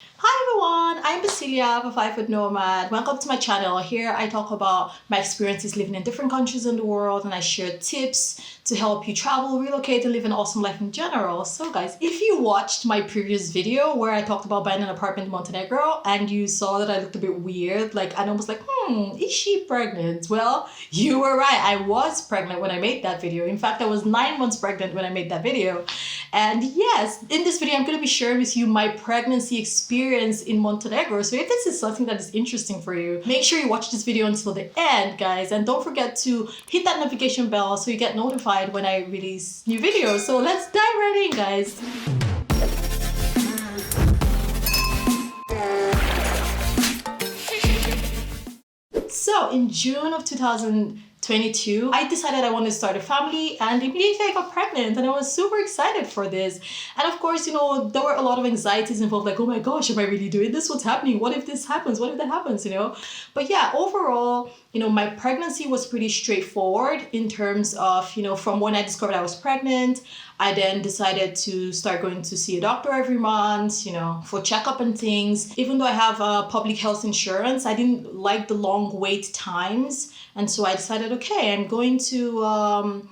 Hi everyone, I'm Basilia, a 5 foot nomad. Welcome to my channel. Here I talk about my experiences living in different countries in the world, and I share tips to help you travel, relocate, and live an awesome life in general. So guys, if you watched my previous video where I talked about buying an apartment in Montenegro and you saw that I looked a bit weird, and I was like, is she pregnant? Well, you were right. I was pregnant when I made that video. In fact, I was 9 months pregnant when I made that video. And yes, in this video, I'm going to be sharing with you my pregnancy experience in Montenegro. So if this is something that is interesting for you, make sure you watch this video until the end, guys. And don't forget to hit that notification bell so you get notified when I release new videos. So let's dive right in, guys. So in June of 2022, I decided I wanted to start a family, and immediately I got pregnant, and I was super excited for this. And of course, there were a lot of anxieties involved, like, oh my gosh, am I really doing this? What's happening? What if this happens? What if that happens? But yeah, overall, my pregnancy was pretty straightforward in terms of, from when I discovered I was pregnant. I then decided to start going to see a doctor every month, for checkup and things. Even though I have public health insurance, I didn't like the long wait times. And so I decided, okay, I'm going to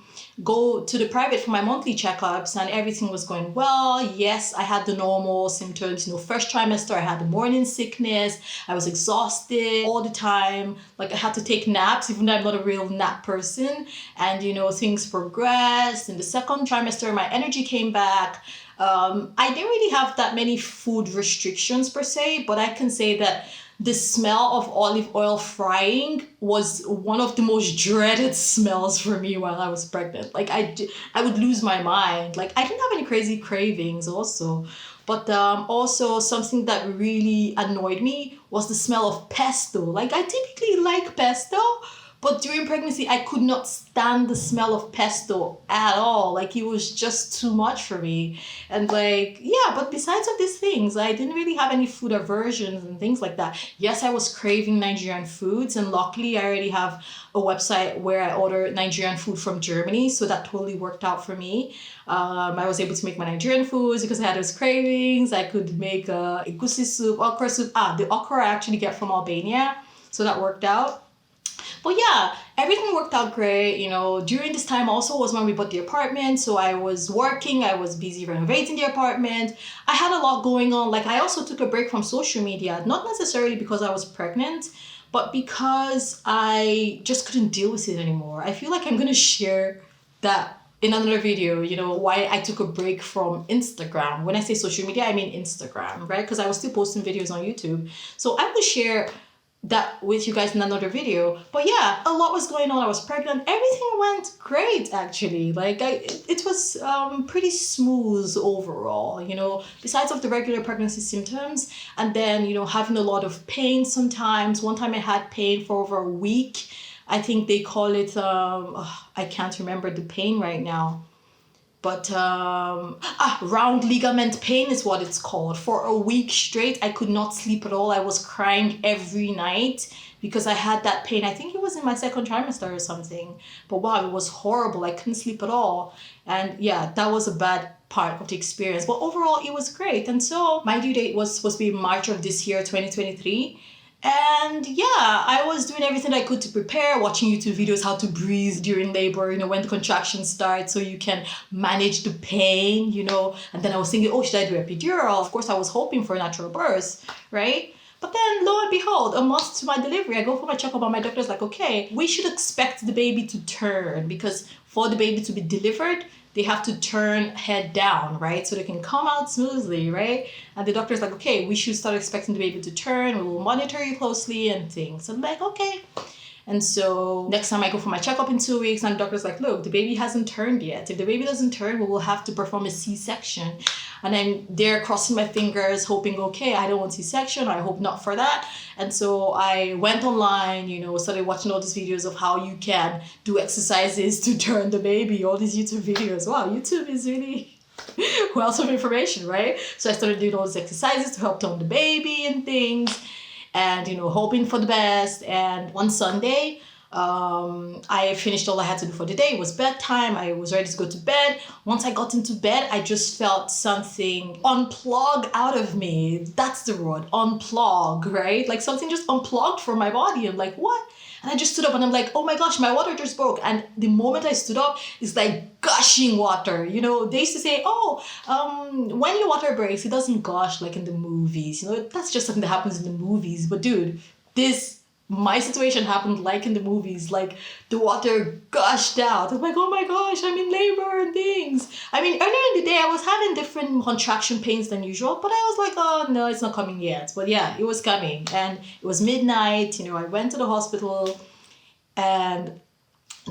go to the private for my monthly checkups, and everything was going well. Yes, I had the normal symptoms. First trimester, I had the morning sickness. I was exhausted all the time. Like, I had to take naps, even though I'm not a real nap person. And, things progressed. In the second trimester, my energy came back. I didn't really have that many food restrictions per se, but I can say that the smell of olive oil frying was one of the most dreaded smells for me while I was pregnant. Like, I would lose my mind. Like, I didn't have any crazy cravings also. But also something that really annoyed me was the smell of pesto. Like, I typically like pesto, but during pregnancy, I could not stand the smell of pesto at all. Like, it was just too much for me. And but besides of these things, I didn't really have any food aversions and things like that. Yes, I was craving Nigerian foods, and luckily I already have a website where I order Nigerian food from Germany, so that totally worked out for me. I was able to make my Nigerian foods because I had those cravings. I could make egusi soup, okra soup. The okra I actually get from Albania, so that worked out. But yeah, everything worked out great. During this time also was when we bought the apartment. So I was working, I was busy renovating the apartment. I had a lot going on. Like, I also took a break from social media, not necessarily because I was pregnant, but because I just couldn't deal with it anymore. I feel like I'm going to share that in another video, why I took a break from Instagram. When I say social media, I mean Instagram, right? Because I was still posting videos on YouTube. So I will share that with you guys in another video. But yeah, a lot was going on. I was pregnant. Everything went great, actually. It was pretty smooth overall, besides of the regular pregnancy symptoms. And then, having a lot of pain sometimes. One time I had pain for over a week. I think they call it, I can't remember the pain right now. But round ligament pain is what it's called. For a week straight, I could not sleep at all. I was crying every night because I had that pain. I think it was in my second trimester or something. But wow, it was horrible. I couldn't sleep at all. And yeah, that was a bad part of the experience. But overall, it was great. And so my due date was supposed to be March of this year, 2023. And yeah, I was doing everything I could to prepare, watching YouTube videos, how to breathe during labor, when the contractions start, so you can manage the pain, And then I was thinking, oh, should I do epidural? Of course, I was hoping for a natural birth, right? But then, lo and behold, a month to my delivery, I go for my checkup, and my doctor's like, okay, we should expect the baby to turn, because for the baby to be delivered, they have to turn head down, right? So they can come out smoothly, right? And the doctor's like, okay, we should start expecting the baby to turn. We will monitor you closely and things. I'm like, okay. And so next time I go for my checkup in 2 weeks, and the doctor's like, look, the baby hasn't turned yet. If the baby doesn't turn, we will have to perform a C-section. And I'm there crossing my fingers, hoping, okay, I don't want C-section. I hope not for that. And so I went online, started watching all these videos of how you can do exercises to turn the baby, all these YouTube videos. Wow, YouTube is really wealth of information, right? So I started doing all these exercises to help turn the baby and things. And hoping for the best. And one Sunday, I finished all I had to do for the day. It was bedtime. I was ready to go to bed. Once I got into bed, I just felt something unplug out of me. That's the word, unplug, right? Like something just unplugged from my body. I'm like, what? And I just stood up and I'm like, oh my gosh, my water just broke. And the moment I stood up, it's like gushing water. You know, they used to say, oh, when your water breaks, it doesn't gush like in the movies. You know, that's just something that happens in the movies. But dude, my situation happened like in the movies, like the water gushed out. I'm like, oh my gosh, I'm in labor and things. I mean, earlier in the day, I was having different contraction pains than usual, but I was like, oh no, it's not coming yet. But yeah, it was coming. And it was midnight, I went to the hospital and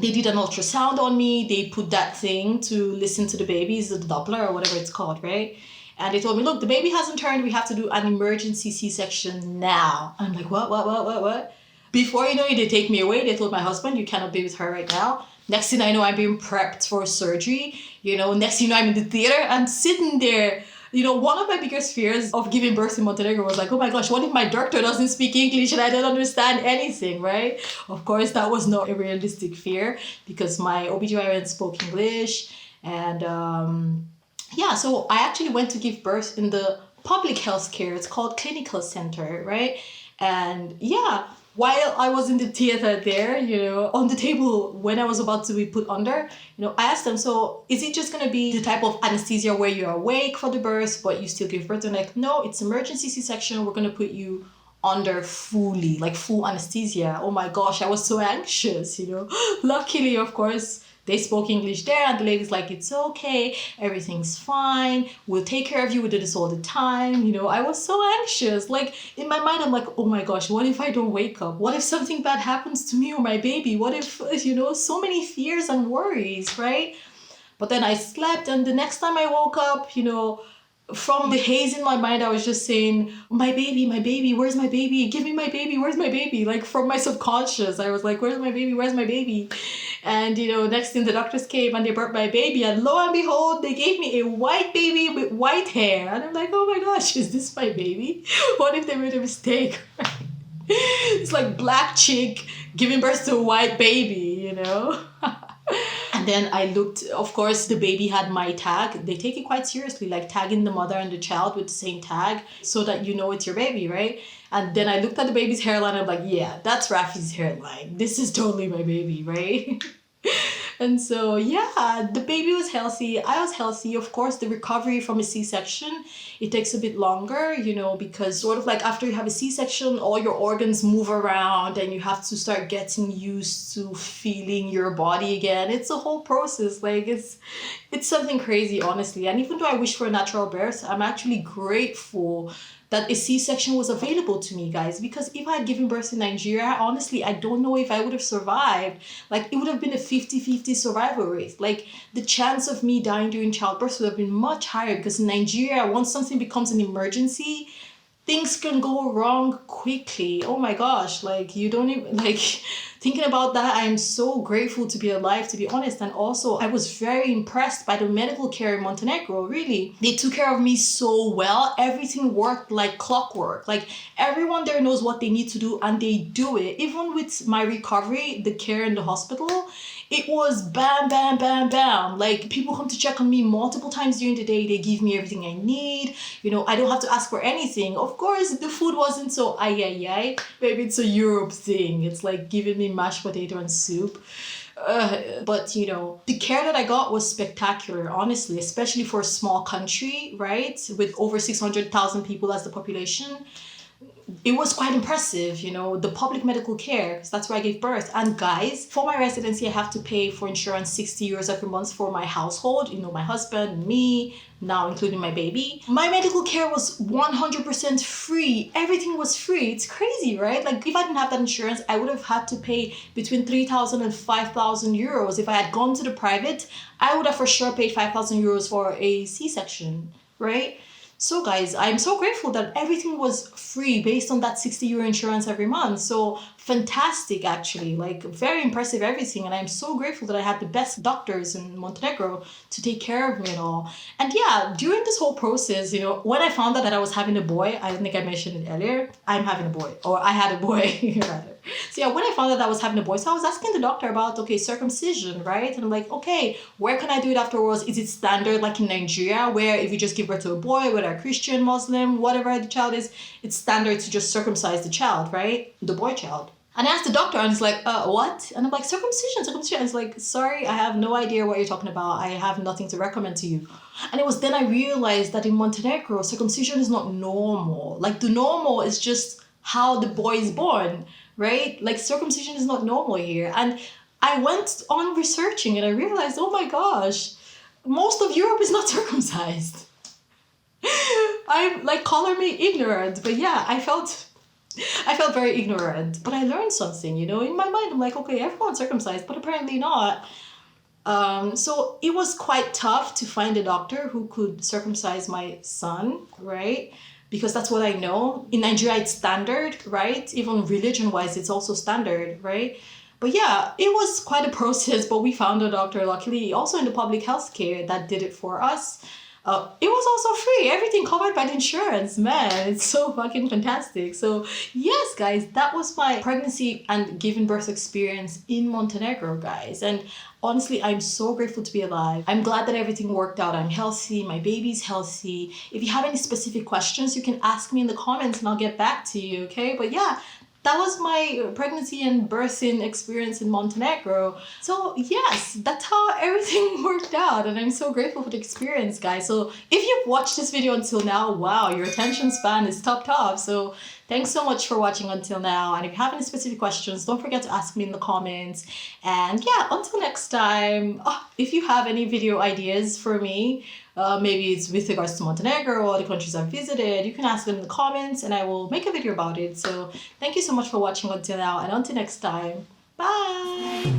they did an ultrasound on me. They put that thing to listen to the babies, the Doppler or whatever it's called, right? And they told me, look, the baby hasn't turned. We have to do an emergency C-section now. I'm like, what? Before you know it, they take me away. They told my husband, you cannot be with her right now. Next thing I know, I'm being prepped for surgery. Next thing you know, I'm in the theater. I'm sitting there. One of my biggest fears of giving birth in Montenegro was like, oh my gosh, what if my doctor doesn't speak English and I don't understand anything, right? Of course, that was not a realistic fear because my OBGYN spoke English. And so I actually went to give birth in the public health care. It's called clinical center, right? And yeah, while I was in the theater there, on the table when I was about to be put under, I asked them, so is it just going to be the type of anesthesia where you're awake for the birth, but you still give birth? They're like, no, it's emergency C-section. We're going to put you under fully, like full anesthesia. Oh my gosh, I was so anxious, Luckily, of course, they spoke English there and the lady's like, it's okay, everything's fine, we'll take care of you, we do this all the time. I was so anxious. Like in my mind, I'm like, oh my gosh, what if I don't wake up? What if something bad happens to me or my baby? What if, so many fears and worries, right? But then I slept and the next time I woke up, from the haze in my mind, I was just saying, my baby, where's my baby? Give me my baby, where's my baby? Like from my subconscious, I was like, where's my baby? And, next thing the doctors came and they brought my baby and lo and behold, they gave me a white baby with white hair. And I'm like, oh my gosh, is this my baby? What if they made a mistake? It's like black chick giving birth to a white baby, And then I looked, of course, the baby had my tag. They take it quite seriously, like tagging the mother and the child with the same tag so that you know it's your baby, right? And then I looked at the baby's hairline. I'm like, yeah, that's Rafi's hairline. This is totally my baby, right? And so, yeah, the baby was healthy. I was healthy. Of course, the recovery from a C-section, it takes a bit longer, because sort of like after you have a C-section, all your organs move around and you have to start getting used to feeling your body again. It's a whole process. Like it's something crazy, honestly. And even though I wish for a natural birth, I'm actually grateful that a C-section was available to me, guys, because if I had given birth in Nigeria, honestly, I don't know if I would have survived. Like, it would have been a 50-50 survival rate. Like, the chance of me dying during childbirth would have been much higher because in Nigeria, once something becomes an emergency, things can go wrong quickly. Oh my gosh, like you don't even, like thinking about that, I'm so grateful to be alive, to be honest. And also I was very impressed by the medical care in Montenegro, really. They took care of me so well. Everything worked like clockwork. Like everyone there knows what they need to do and they do it. Even with my recovery, the care in the hospital, it was bam, bam, bam, bam. Like people come to check on me multiple times during the day. They give me everything I need. I don't have to ask for anything. Of course, the food wasn't so ay. Maybe it's a Europe thing. It's like giving me mashed potato and soup. But the care that I got was spectacular, honestly, especially for a small country, right? With over 600,000 people as the population. It was quite impressive, the public medical care, because that's where I gave birth. And guys, for my residency, I have to pay for insurance 60 euros every month for my household, my husband, me, now including my baby. My medical care was 100% free. Everything was free. It's crazy, right? Like if I didn't have that insurance, I would have had to pay between 3,000 and 5,000 euros. If I had gone to the private, I would have for sure paid 5,000 euros for a C-section, right? So guys, I'm so grateful that everything was free based on that 60 euro insurance every month. So fantastic, actually, like very impressive everything. And I'm so grateful that I had the best doctors in Montenegro to take care of me and all. And yeah, during this whole process, when I found out that I was having a boy, I don't think I mentioned it earlier, I'm having a boy, or I had a boy rather. So yeah, when I found out that I was having a boy, so I was asking the doctor about, okay, circumcision, right? And I'm like, okay, where can I do it afterwards? Is it standard like in Nigeria, where if you just give birth to a boy, whether a Christian, Muslim, whatever the child is, it's standard to just circumcise the child, right? The boy child. And I asked the doctor, and he's like, what? And I'm like, circumcision. And he's like, sorry, I have no idea what you're talking about. I have nothing to recommend to you. And it was then I realized that in Montenegro, circumcision is not normal. Like the normal is just how the boy is born, right? Like circumcision is not normal here. And I went on researching and I realized, oh my gosh, most of Europe is not circumcised. I'm like, color me ignorant, but yeah, I felt very ignorant, but I learned something, in my mind. I'm like, okay, everyone's circumcised, but apparently not. So it was quite tough to find a doctor who could circumcise my son, right? Because that's what I know. In Nigeria, it's standard, right? Even religion-wise, it's also standard, right? But yeah, it was quite a process, but we found a doctor, luckily, also in the public health care that did it for us. It was also free, everything covered by the insurance. Man, it's so fucking fantastic. So yes, guys, that was my pregnancy and giving birth experience in Montenegro, guys. And honestly, I'm so grateful to be alive. I'm glad that everything worked out. I'm healthy, my baby's healthy. If you have any specific questions, you can ask me in the comments and I'll get back to you, okay? But yeah, that was my pregnancy and birthing experience in Montenegro. So yes, that's how everything worked out. And I'm so grateful for the experience, guys. So if you've watched this video until now, wow, your attention span is top. So thanks so much for watching until now. And if you have any specific questions, don't forget to ask me in the comments. And yeah, until next time, if you have any video ideas for me, maybe it's with regards to Montenegro or the countries I've visited, you can ask them in the comments and I will make a video about it. So thank you so much for watching until now, and until next time, bye!